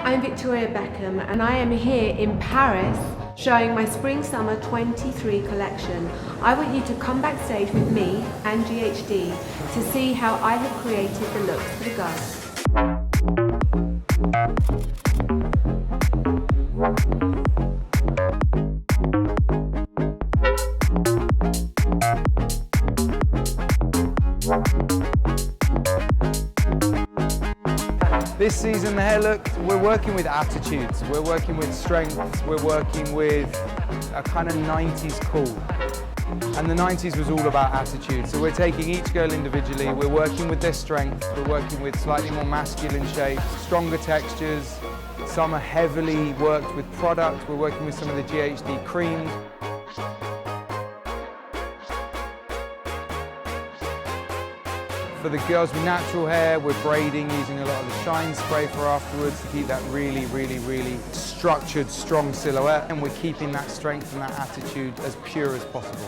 I'm Victoria Beckham and I am here in Paris showing my Spring/Summer 23 collection. I want you to come backstage with me and GHD to see how I have created the looks for the girls. This season, the hair look, we're working with attitudes, we're working with strengths, we're working with a kind of 90s cool. And the 90s was all about attitude. So we're taking each girl individually, we're working with their strengths, we're working with slightly more masculine shapes, stronger textures. Some are heavily worked with product, we're working with some of the GHD creams. For the girls with natural hair, we're braiding, using a lot of the shine spray for afterwards to keep that really structured, strong silhouette. And we're keeping that strength and that attitude as pure as possible.